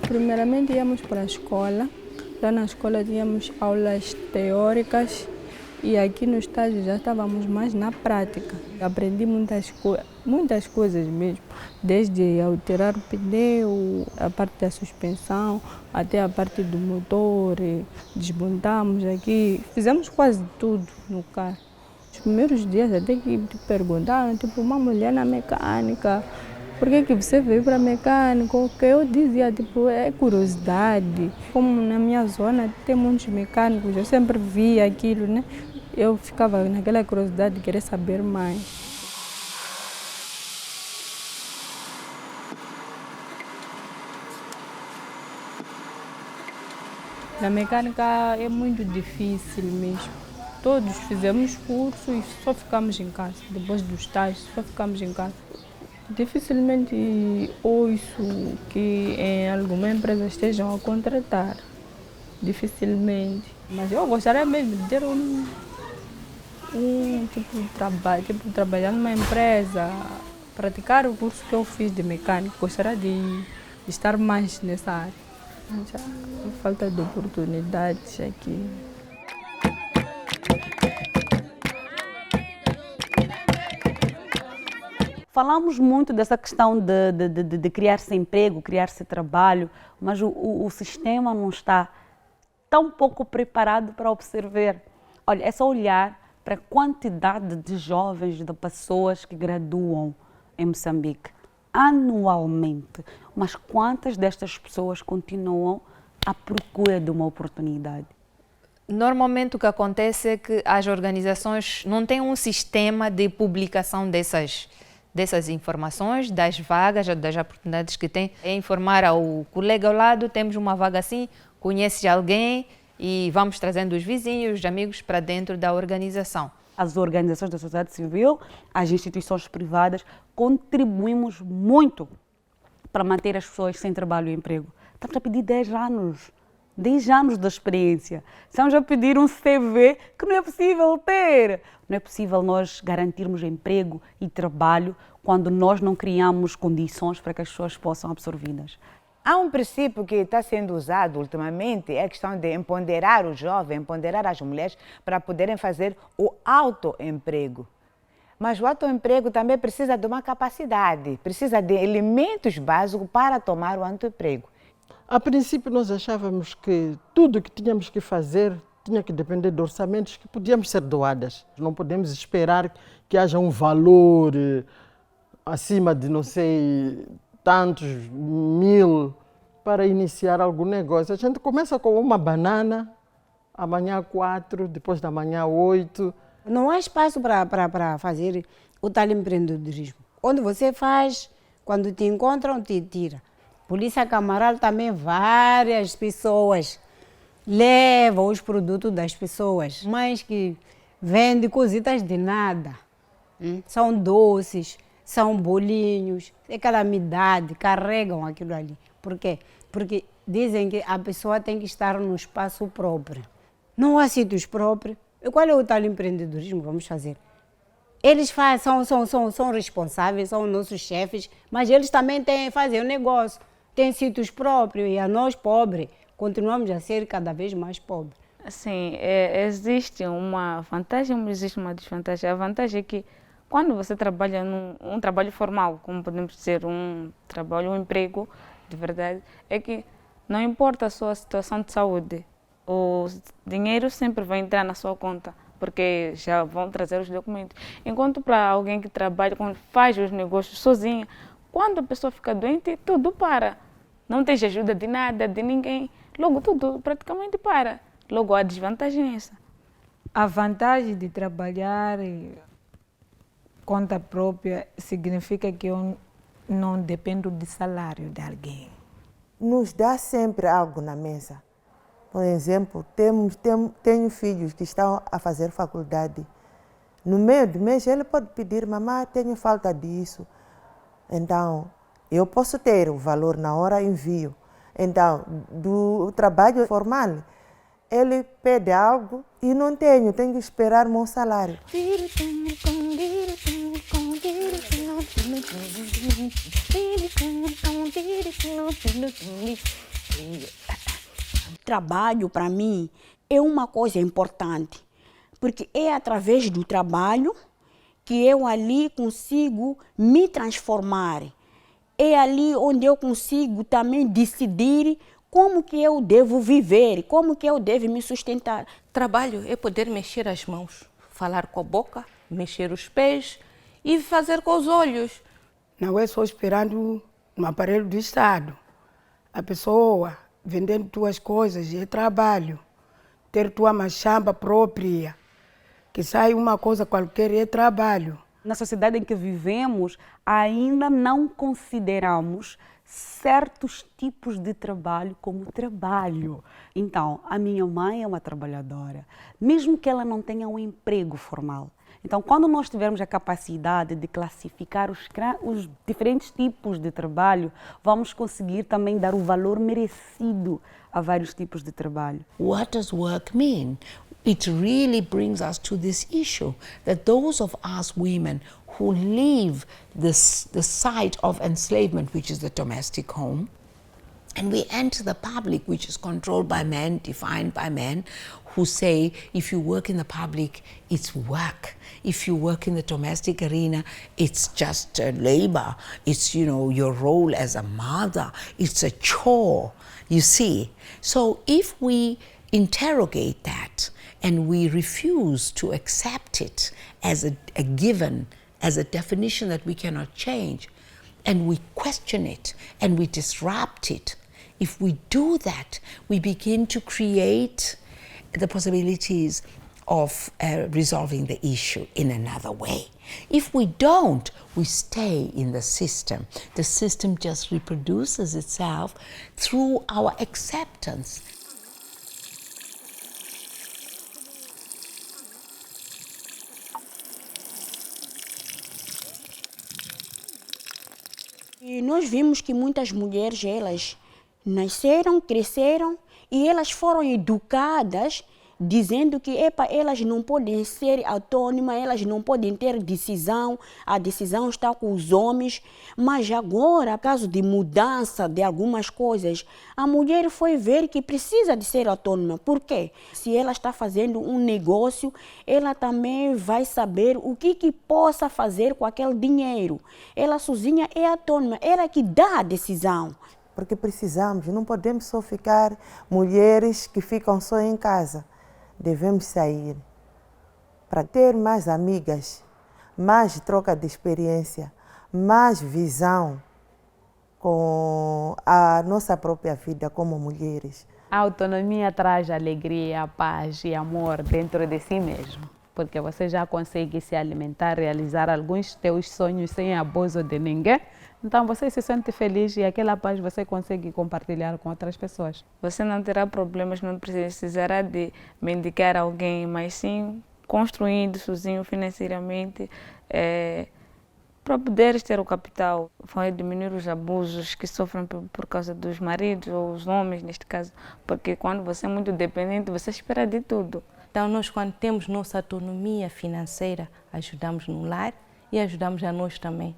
Primeiramente íamos para a escola. Lá na escola tínhamos aulas teóricas e aqui no estágio já estávamos mais na prática. Aprendi muitas coisas mesmo, desde alterar o pneu, a parte da suspensão, até a parte do motor, desmontamos aqui, fizemos quase tudo no carro. Os primeiros dias até que te perguntaram, tipo, uma mulher na mecânica, por que você veio para mecânica? O que eu dizia, tipo, é curiosidade. Como na minha zona tem muitos mecânicos, eu sempre via aquilo, né? Eu ficava naquela curiosidade de querer saber mais. Na mecânica é muito difícil mesmo. Todos fizemos curso e só ficamos em casa. Depois do estágio, só ficamos em casa. Dificilmente ouço que em alguma empresa estejam a contratar. Dificilmente. Mas eu gostaria mesmo de ter um tipo de trabalho, tipo trabalhar numa empresa, praticar o curso que eu fiz de mecânico. Gostaria de estar mais nessa área. Já falta de oportunidades aqui. Falamos muito dessa questão de criar-se emprego, criar-se trabalho, mas o sistema não está tão pouco preparado para observar. Olha, é só olhar para a quantidade de jovens, de pessoas que graduam em Moçambique anualmente. Mas quantas destas pessoas continuam à procura de uma oportunidade? Normalmente o que acontece é que as organizações não têm um sistema de publicação dessas informações, das vagas, das oportunidades que têm. É informar ao colega ao lado, temos uma vaga assim, conheces alguém e vamos trazendo os vizinhos, os amigos para dentro da organização. As organizações da sociedade civil, as instituições privadas, contribuímos muito para manter as pessoas sem trabalho e emprego. Estamos a pedir 10 anos de experiência. Estamos a pedir um CV que não é possível ter. Não é possível nós garantirmos emprego e trabalho quando nós não criamos condições para que as pessoas possam absorvidas. Há um princípio que está sendo usado ultimamente, é a questão de empoderar o jovem, empoderar as mulheres para poderem fazer o autoemprego. Mas o autoemprego também precisa de uma capacidade, precisa de elementos básicos para tomar o autoemprego. A princípio nós achávamos que tudo que tínhamos que fazer tinha que depender de orçamentos que podíamos ser doadas. Não podemos esperar que haja um valor acima de não sei tantos mil para iniciar algum negócio. A gente começa com uma banana, amanhã 4, depois da manhã 8. Não há espaço para fazer o tal empreendedorismo. Onde você faz, quando te encontram, te tira. Polícia Camaral também, várias pessoas levam os produtos das pessoas, mas que vendem cositas de nada. São doces, são bolinhos, é calamidade, carregam aquilo ali. Por quê? Porque dizem que a pessoa tem que estar no espaço próprio. Não há sítios próprios. E qual é o tal empreendedorismo que vamos fazer? Eles são responsáveis, são nossos chefes, mas eles também fazem o negócio. Tem sítios próprios e a nós, pobres, continuamos a ser cada vez mais pobres. Sim, existe uma vantagem, mas existe uma desvantagem. A vantagem é que quando você trabalha num trabalho formal, como podemos dizer, um emprego de verdade, é que não importa a sua situação de saúde, o dinheiro sempre vai entrar na sua conta, porque já vão trazer os documentos. Enquanto para alguém que trabalha, quando faz os negócios sozinho, quando a pessoa fica doente, tudo para. Não tem ajuda de nada, de ninguém. Logo tudo praticamente para. Logo a desvantagem é essa. A vantagem de trabalhar conta própria significa que eu não dependo do salário de alguém. Nos dá sempre algo na mesa. Por exemplo, tenho filhos que estão a fazer faculdade. No meio do mês ele pode pedir, mamãe, tenho falta disso. Então, eu posso ter o valor na hora, envio. Então, do trabalho formal, ele pede algo e não tenho que esperar o meu salário. Trabalho, para mim, é uma coisa importante, porque é através do trabalho que eu ali consigo me transformar. É ali onde eu consigo também decidir como que eu devo viver, como que eu devo me sustentar. Trabalho é poder mexer as mãos, falar com a boca, mexer os pés e fazer com os olhos. Não é só esperando no aparelho do Estado. A pessoa vendendo tuas coisas é trabalho. Ter tua machamba própria, que sai uma coisa qualquer, é trabalho. Na sociedade em que vivemos, ainda não consideramos certos tipos de trabalho como trabalho. Então, a minha mãe é uma trabalhadora, mesmo que ela não tenha um emprego formal. Então, quando nós tivermos a capacidade de classificar os diferentes tipos de trabalho, vamos conseguir também dar o valor merecido a vários tipos de trabalho. What does work mean? It really brings us to this issue that those of us women who leave the site of enslavement, which is the domestic home, and we enter the public, which is controlled by men, defined by men, who say, if you work in the public, it's work. If you work in the domestic arena, it's just labor. It's, you know, your role as a mother. It's a chore, you see. So if we interrogate that and we refuse to accept it as a given, as a definition that we cannot change, and we question it and we disrupt it, if we do that, we begin to create the possibilities of resolving the issue in another way. If we don't, we stay in the system. The system just reproduces itself through our acceptance. E nós vimos que muitas mulheres, elas nasceram, cresceram e elas foram educadas dizendo que elas não podem ser autônomas, elas não podem ter decisão, a decisão está com os homens. Mas agora, caso de mudança de algumas coisas, a mulher foi ver que precisa de ser autônoma. Por quê? Se ela está fazendo um negócio, ela também vai saber o que possa fazer com aquele dinheiro. Ela sozinha é autônoma, ela que dá a decisão. Porque precisamos, não podemos só ficar mulheres que ficam só em casa. Devemos sair para ter mais amigas, mais troca de experiência, mais visão com a nossa própria vida como mulheres. A autonomia traz alegria, paz e amor dentro de si mesmo, porque você já consegue se alimentar, realizar alguns teus sonhos sem abuso de ninguém. Então você se sente feliz e aquela paz você consegue compartilhar com outras pessoas. Você não terá problemas, não precisará de mendigar alguém, mas sim construindo sozinho financeiramente para poderes ter o capital. Vai diminuir os abusos que sofrem por causa dos maridos ou os homens, neste caso, porque quando você é muito dependente, você espera de tudo. Então nós, quando temos nossa autonomia financeira, ajudamos no lar e ajudamos a nós também.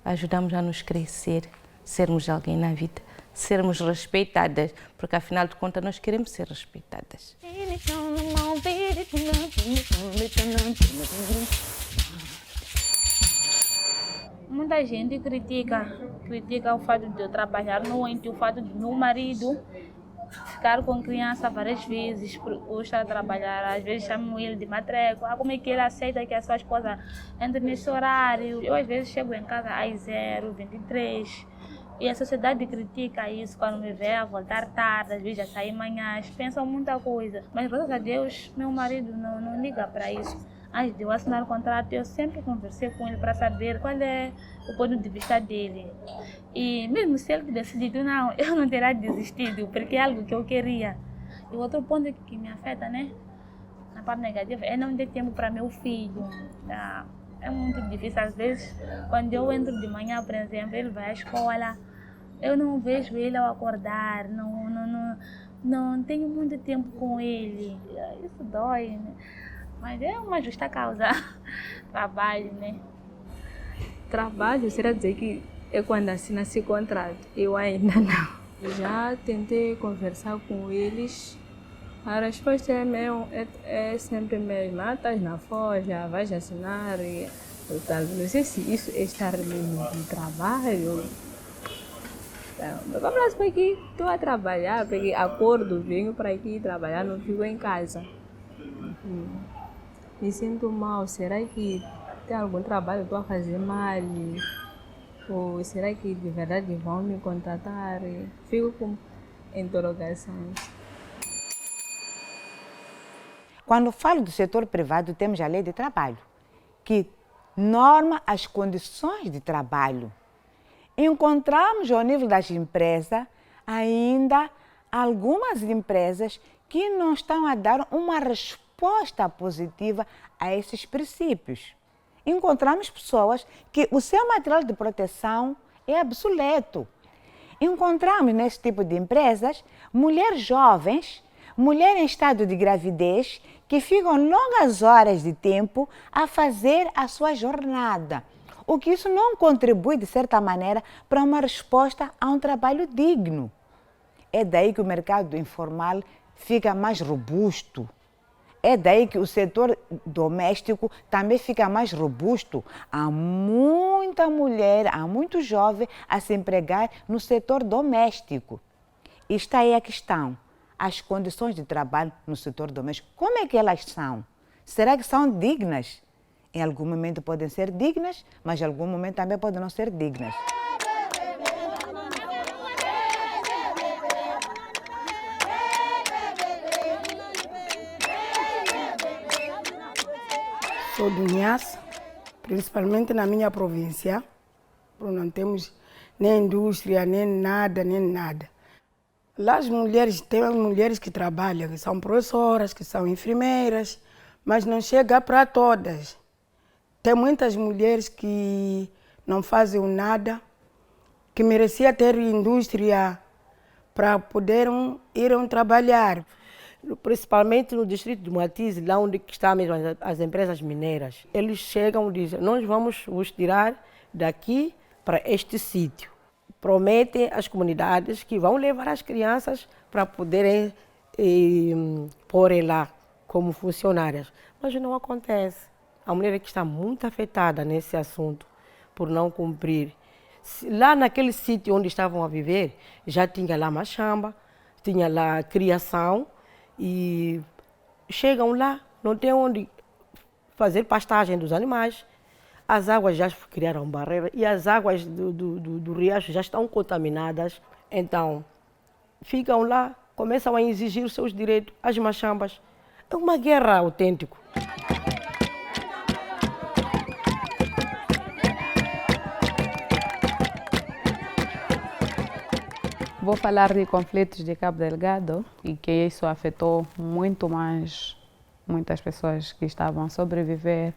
Ajudamos a nos crescer, sermos alguém na vida, sermos respeitadas, porque afinal de contas nós queremos ser respeitadas. Muita gente critica o fato de eu trabalhar noite, o fato do meu marido ficar com criança várias vezes, por estar a trabalhar. Às vezes chamam ele de matreco. Como é que ele aceita que a sua esposa entre nesse horário? Eu às vezes chego em casa às 0h23 e a sociedade critica isso quando me vê a voltar tarde, às vezes já sair manhãs, pensam muita coisa. Mas graças a Deus, meu marido não liga para isso. Antes de eu assinar o contrato, eu sempre conversei com ele para saber qual é o ponto de vista dele. E mesmo se ele decidido não, eu não teria desistido, porque é algo que eu queria. E outro ponto que me afeta, né, na parte negativa, é não ter tempo para meu filho. É muito difícil, às vezes, quando eu entro de manhã, por exemplo, ele vai à escola, eu não vejo ele ao acordar, não tenho muito tempo com ele. Isso dói, né? Mas é uma justa causa, trabalho, né? trabalho, será dizer que é quando assina-se contrato. Eu ainda não. Já tentei conversar com eles. A resposta é sempre a mesma. Estás na folha, vais assinar. Não sei se isso é estar no trabalho. Então, vamos para aqui, estou a trabalhar, porque acordo, venho para aqui trabalhar, não fico em casa. Me sinto mal, será que tem algum trabalho que estou a fazer mal? Ou será que de verdade vão me contratar? Fico com interrogações. Quando falo do setor privado, temos a lei de trabalho, que norma as condições de trabalho. Encontramos ao nível das empresas ainda algumas empresas que não estão a dar uma resposta positiva a esses princípios. Encontramos pessoas que o seu material de proteção é obsoleto. Encontramos nesse tipo de empresas mulheres jovens, mulheres em estado de gravidez, que ficam longas horas de tempo a fazer a sua jornada. O que isso não contribui, de certa maneira, para uma resposta a um trabalho digno. É daí que o mercado informal fica mais robusto. É daí que o setor doméstico também fica mais robusto. Há muita mulher, há muito jovem a se empregar no setor doméstico. E está aí a questão. As condições de trabalho no setor doméstico, como é que elas são? Será que são dignas? Em algum momento podem ser dignas, mas em algum momento também podem não ser dignas. Sou do Nhaça, principalmente na minha província. Não temos nem indústria, nem nada. Lá as mulheres, tem mulheres que trabalham, que são professoras, que são enfermeiras, mas não chega para todas. Tem muitas mulheres que não fazem nada, que merecia ter indústria para poderem ir trabalhar. Principalmente no distrito de Moatize, lá onde estão mesmo as empresas mineiras. Eles chegam e dizem, nós vamos vos tirar daqui para este sítio. Prometem às comunidades que vão levar as crianças para poderem pôr lá como funcionárias. Mas não acontece. A mulher é que está muito afetada nesse assunto por não cumprir. Lá naquele sítio onde estavam a viver, já tinha lá machamba, tinha lá criação e chegam lá, não tem onde fazer pastagem dos animais. As águas já criaram barreira e as águas do riacho já estão contaminadas. Então, ficam lá, começam a exigir os seus direitos, as machambas. É uma guerra autêntica. Vou falar de conflitos de Cabo Delgado e que isso afetou muito mais muitas pessoas que estavam a sobreviver,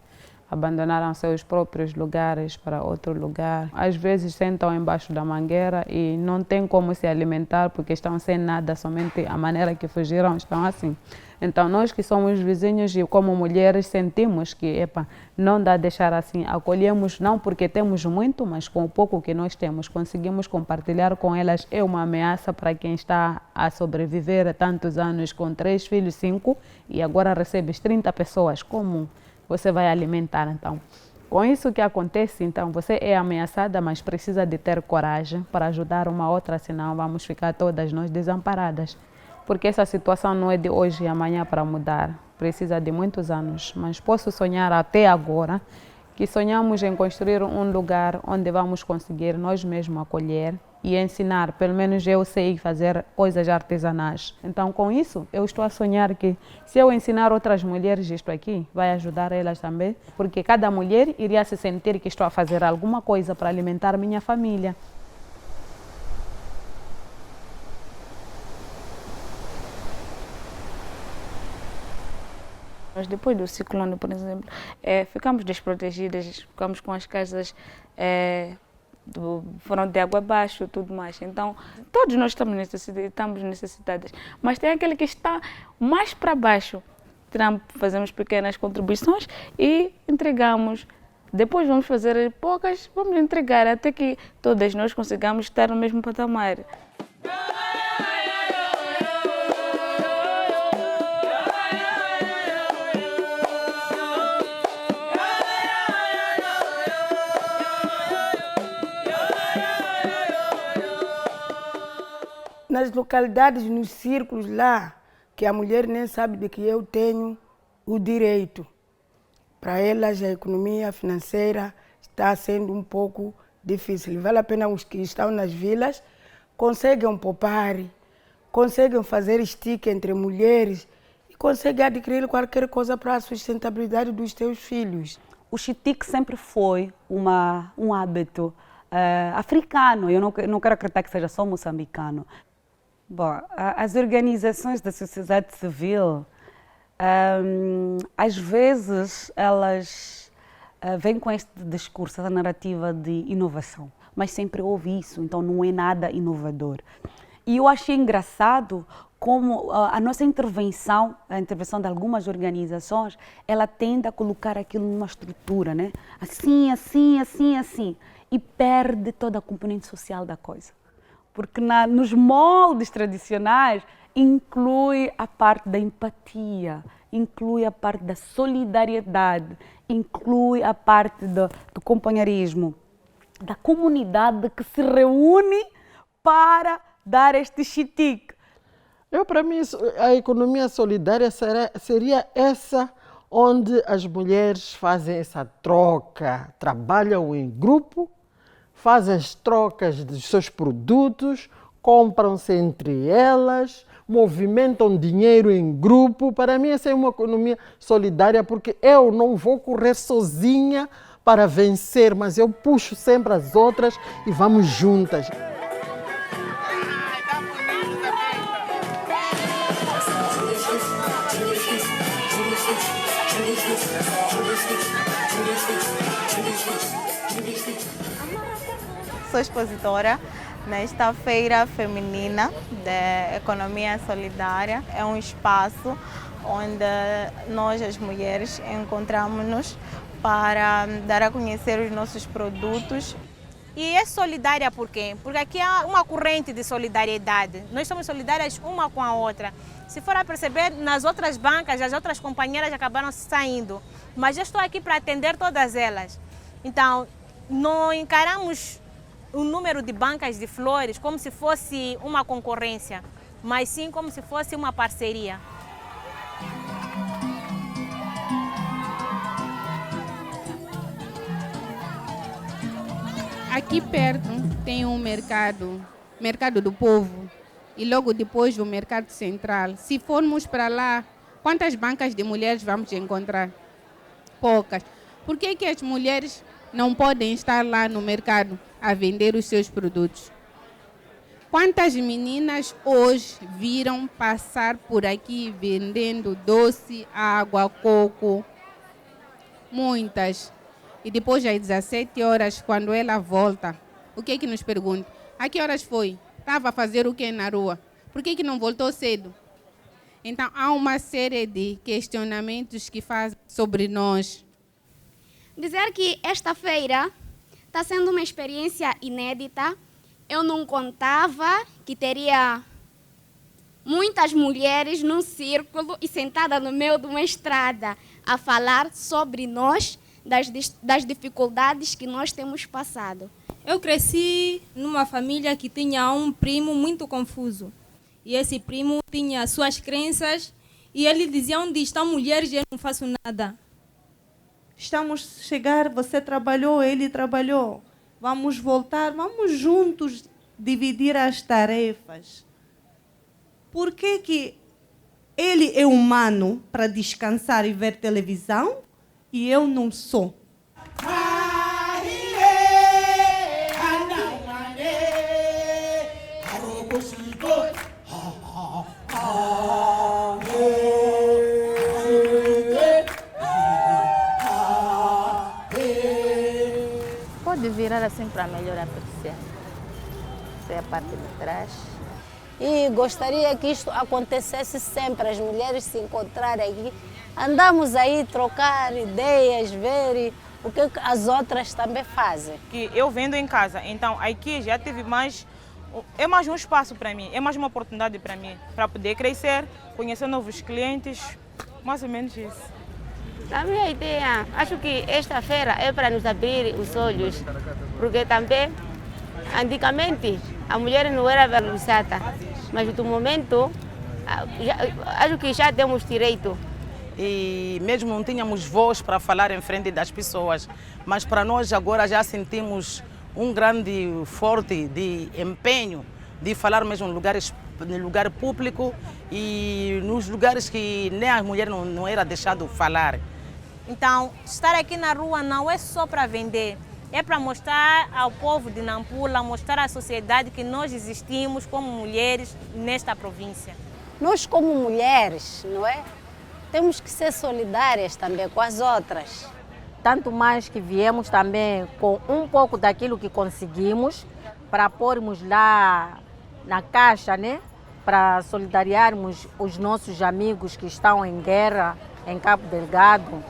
abandonaram seus próprios lugares para outro lugar. Às vezes sentam embaixo da mangueira e não tem como se alimentar porque estão sem nada, somente a maneira que fugiram estão assim. Então nós que somos vizinhos e como mulheres sentimos que não dá deixar assim, acolhemos não porque temos muito, mas com o pouco que nós temos, conseguimos compartilhar com elas. É uma ameaça para quem está a sobreviver há tantos anos com 3 filhos, 5 e agora recebes 30 pessoas, como você vai alimentar? Então, com isso que acontece, então você é ameaçada, mas precisa de ter coragem para ajudar uma outra, senão vamos ficar todas nós desamparadas. Porque essa situação não é de hoje e amanhã para mudar, precisa de muitos anos. Mas posso sonhar até agora que sonhamos em construir um lugar onde vamos conseguir nós mesmos acolher e ensinar, pelo menos eu sei fazer coisas artesanais. Então com isso eu estou a sonhar que se eu ensinar outras mulheres isto aqui, vai ajudar elas também, porque cada mulher iria se sentir que estou a fazer alguma coisa para alimentar minha família. Depois do ciclone, por exemplo, ficamos desprotegidas, ficamos com as casas foram de água abaixo e tudo mais. Então, todos nós estamos necessitadas. Mas tem aquele que está mais para baixo. Fazemos pequenas contribuições e entregamos Depois vamos fazer poucas, vamos entregar até que todas nós consigamos estar no mesmo patamar. Nas localidades, nos círculos lá, que a mulher nem sabe de que eu tenho o direito. Para elas, a economia financeira está sendo um pouco difícil. Vale a pena os que estão nas vilas conseguem poupar, conseguem fazer estica entre mulheres e conseguem adquirir qualquer coisa para a sustentabilidade dos teus filhos. O chitique sempre foi um hábito africano. Eu não quero acreditar que seja só moçambicano. Bom, as organizações da sociedade civil, às vezes, elas vêm com este discurso, essa narrativa de inovação, mas sempre houve isso, então não é nada inovador. E eu achei engraçado como a nossa intervenção, a intervenção de algumas organizações, ela tende a colocar aquilo numa estrutura, né? Assim, assim, assim, assim, e perde toda a componente social da coisa. Porque nos moldes tradicionais inclui a parte da empatia, inclui a parte da solidariedade, inclui a parte do companheirismo, da comunidade que se reúne para dar este chitique. Para mim, a economia solidária seria essa onde as mulheres fazem essa troca, trabalham em grupo, fazem as trocas dos seus produtos, compram-se entre elas, movimentam dinheiro em grupo. Para mim, essa é uma economia solidária, porque eu não vou correr sozinha para vencer, mas eu puxo sempre as outras e vamos juntas. Sou expositora nesta feira feminina de economia solidária. É um espaço onde nós, as mulheres, encontramos-nos para dar a conhecer os nossos produtos. E é solidária por quê? Porque aqui há uma corrente de solidariedade. Nós somos solidárias uma com a outra. Se for a perceber, nas outras bancas, as outras companheiras acabaram saindo. Mas eu estou aqui para atender todas elas. Então, não encaramos o número de bancas de flores como se fosse uma concorrência, mas sim como se fosse uma parceria. Aqui perto tem um mercado do povo, e logo depois o mercado central. Se formos para lá, quantas bancas de mulheres vamos encontrar? Poucas. Por que as mulheres não podem estar lá no mercado a vender os seus produtos? Quantas meninas hoje viram passar por aqui vendendo doce, água, coco? Muitas. E depois, às 17 horas, quando ela volta, o que nos pergunta? A que horas foi? Estava a fazer o que na rua? Por que não voltou cedo? Então, há uma série de questionamentos que fazem sobre nós. Dizer que esta feira está sendo uma experiência inédita. Eu não contava que teria muitas mulheres num círculo e sentada no meio de uma estrada a falar sobre nós, das dificuldades que nós temos passado. Eu cresci numa família que tinha um primo muito confuso. E esse primo tinha suas crenças e ele dizia: onde estão mulheres, eu não faço nada. Estamos a chegar, você trabalhou, ele trabalhou. Vamos voltar, vamos juntos dividir as tarefas. Por que ele é humano para descansar e ver televisão e eu não sou? Pode virar assim para melhor apreciar. Essa é a parte de trás. E gostaria que isto acontecesse sempre, as mulheres se encontrarem aqui. Andamos aí trocar ideias, ver o que as outras também fazem. Que eu vendo em casa, então aqui já tive mais, é mais um espaço para mim, é mais uma oportunidade para mim, para poder crescer, conhecer novos clientes, mais ou menos isso. A minha ideia, acho que esta feira é para nos abrir os olhos, porque também, antigamente, a mulher não era valorizada, mas no momento, acho que já temos direito. E mesmo não tínhamos voz para falar em frente das pessoas, mas para nós agora já sentimos um grande, forte de empenho de falar mesmo no lugar público e nos lugares que nem a mulher não era deixado falar. Então, estar aqui na rua não é só para vender, é para mostrar ao povo de Nampula, mostrar à sociedade que nós existimos como mulheres nesta província. Nós como mulheres, não é? Temos que ser solidárias também com as outras. Tanto mais que viemos também com um pouco daquilo que conseguimos para pormos lá na caixa, né? Para solidariarmos os nossos amigos que estão em guerra em Cabo Delgado.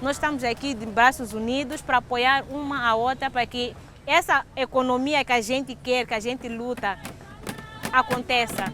Nós estamos aqui de braços unidos para apoiar uma a outra para que essa economia que a gente quer, que a gente luta, aconteça.